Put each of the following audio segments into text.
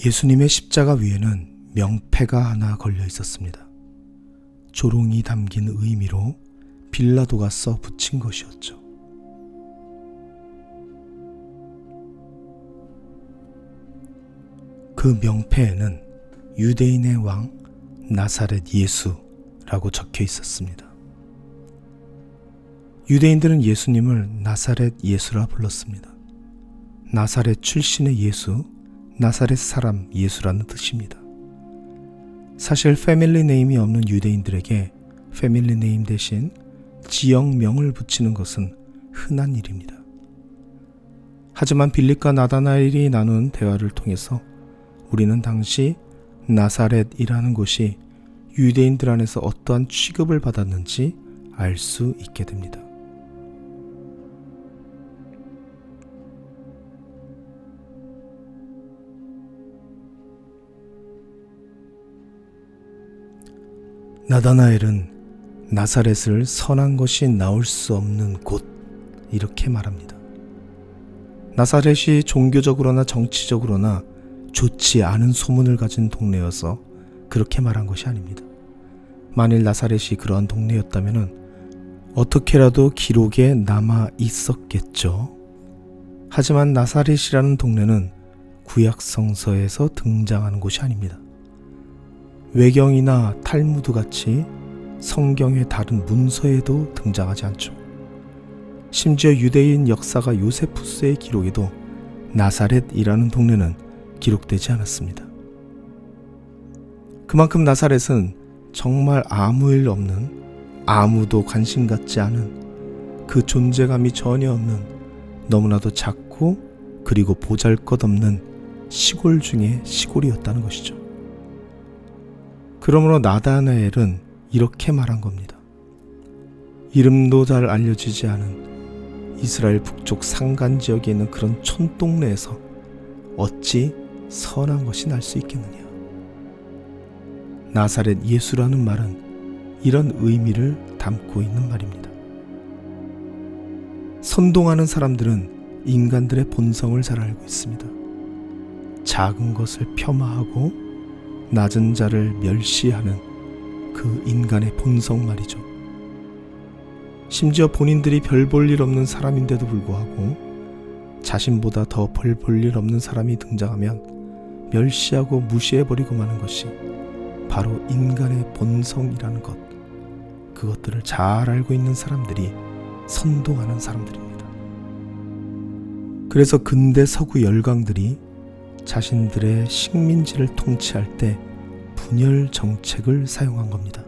예수님의 십자가 위에는 명패가 하나 걸려 있었습니다. 조롱이 담긴 의미로 빌라도가 써 붙인 것이었죠. 그 명패에는 유대인의 왕 나사렛 예수라고 적혀 있었습니다. 유대인들은 예수님을 나사렛 예수라 불렀습니다. 나사렛 출신의 예수, 나사렛 사람 예수라는 뜻입니다. 사실 패밀리 네임이 없는 유대인들에게 패밀리 네임 대신 지역명을 붙이는 것은 흔한 일입니다. 하지만 빌립과 나다나엘이 나눈 대화를 통해서 우리는 당시 나사렛이라는 곳이 유대인들 안에서 어떠한 취급을 받았는지 알 수 있게 됩니다. 나다나엘은 나사렛을 선한 것이 나올 수 없는 곳 이렇게 말합니다. 나사렛이 종교적으로나 정치적으로나 좋지 않은 소문을 가진 동네여서 그렇게 말한 것이 아닙니다. 만일 나사렛이 그러한 동네였다면 어떻게라도 기록에 남아 있었겠죠. 하지만 나사렛이라는 동네는 구약 성서에서 등장하는 곳이 아닙니다. 외경이나 탈무드 같이 성경의 다른 문서에도 등장하지 않죠. 심지어 유대인 역사가 요세푸스의 기록에도 나사렛이라는 동네는 기록되지 않았습니다. 그만큼 나사렛은 정말 아무 일 없는, 아무도 관심 갖지 않은, 그 존재감이 전혀 없는, 너무나도 작고 그리고 보잘것없는 시골 중에 시골이었다는 것이죠. 그러므로 나다나엘은 이렇게 말한 겁니다. 이름도 잘 알려지지 않은 이스라엘 북쪽 산간 지역에 있는 그런 촌동네에서 어찌 선한 것이 날 수 있겠느냐. 나사렛 예수라는 말은 이런 의미를 담고 있는 말입니다. 선동하는 사람들은 인간들의 본성을 잘 알고 있습니다. 작은 것을 폄하하고 낮은 자를 멸시하는 그 인간의 본성 말이죠. 심지어 본인들이 별 볼 일 없는 사람인데도 불구하고 자신보다 더 별 볼 일 없는 사람이 등장하면 멸시하고 무시해버리고 마는 것이 바로 인간의 본성이라는 것, 그것들을 잘 알고 있는 사람들이 선동하는 사람들입니다. 그래서 근대 서구 열강들이 자신들의 식민지를 통치할 때 분열 정책을 사용한 겁니다.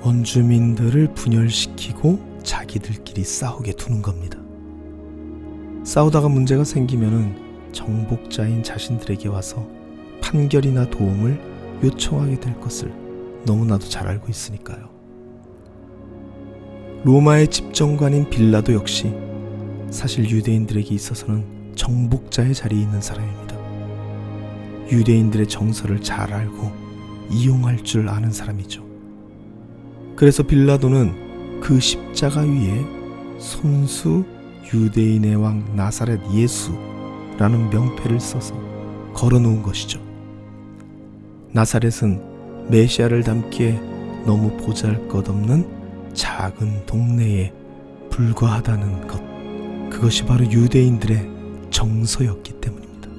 원주민들을 분열시키고 자기들끼리 싸우게 두는 겁니다. 싸우다가 문제가 생기면은 정복자인 자신들에게 와서 판결이나 도움을 요청하게 될 것을 너무나도 잘 알고 있으니까요. 로마의 집정관인 빌라도 역시 사실 유대인들에게 있어서는 정복자의 자리에 있는 사람입니다. 유대인들의 정서를 잘 알고 이용할 줄 아는 사람이죠. 그래서 빌라도는 그 십자가 위에 손수 유대인의 왕 나사렛 예수라는 명패를 써서 걸어놓은 것이죠. 나사렛은 메시아를 담기에 너무 보잘것없는 작은 동네에 불과하다는 것, 그것이 바로 유대인들의 정서였기 때문입니다.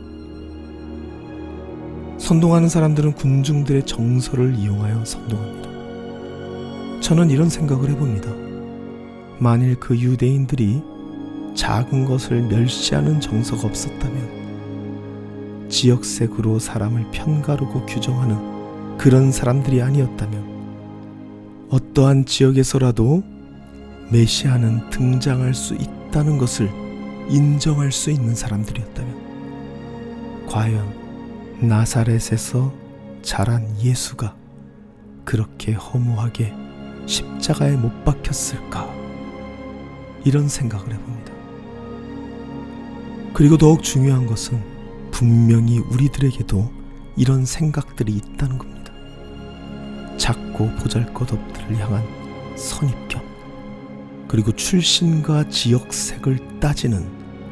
선동하는 사람들은 군중들의 정서를 이용하여 선동합니다. 저는 이런 생각을 해봅니다. 만일 그 유대인들이 작은 것을 멸시하는 정서가 없었다면, 지역색으로 사람을 편가르고 규정하는 그런 사람들이 아니었다면, 어떠한 지역에서라도 메시아는 등장할 수 있다는 것을 인정할 수 있는 사람들이었다면, 과연 나사렛에서 자란 예수가 그렇게 허무하게 십자가에 못 박혔을까? 이런 생각을 해봅니다. 그리고 더욱 중요한 것은 분명히 우리들에게도 이런 생각들이 있다는 겁니다. 작고 보잘것없들을 향한 선입견, 그리고 출신과 지역색을 따지는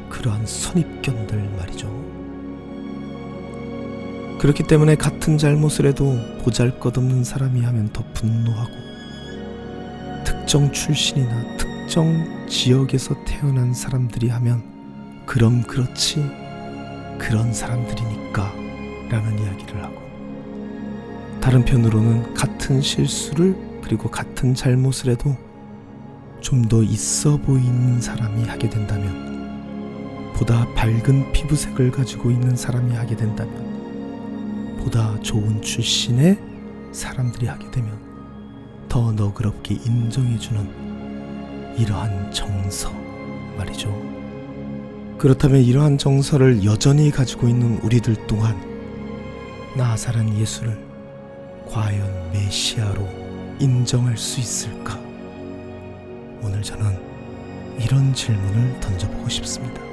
그러한 선입견들 말이죠. 그렇기 때문에 같은 잘못을 해도 보잘것없는 사람이 하면 더 분노하고, 특정 출신이나 특정 지역에서 태어난 사람들이 하면 그럼 그렇지, 그런 사람들이니까 라는 이야기를 하고, 다른 편으로는 같은 실수를 그리고 같은 잘못을 해도 좀 더 있어 보이는 사람이 하게 된다면, 보다 밝은 피부색을 가지고 있는 사람이 하게 된다면, 보다 좋은 출신의 사람들이 하게 되면 더 너그럽게 인정해주는 이러한 정서 말이죠. 그렇다면 이러한 정서를 여전히 가지고 있는 우리들 또한 나사렛 예수를 과연 메시아로 인정할 수 있을까? 오늘 저는 이런 질문을 던져보고 싶습니다.